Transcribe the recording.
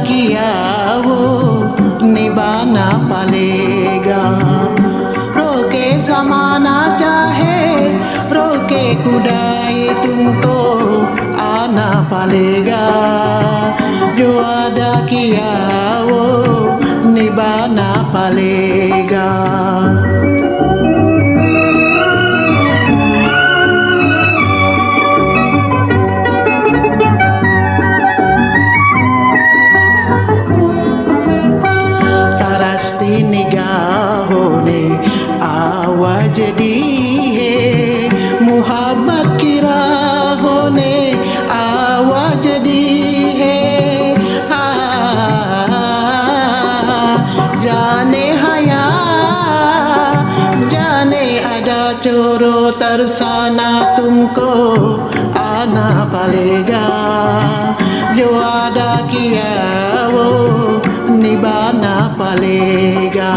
किया वो निभाना पड़ेगा। रोके जमाना चाहे रोके खुदाई तुमको आना पड़ेगा। जो वादा किया वो निभाना पड़ेगा। निगाहों ने आवाज दी है, मुहब्बत की राहों ने आवाज दी है। जाने हया जाने अदा चोरो तरसाना तुमको आना पड़ेगा। जो वादा किया वो निभाना पड़ेगा।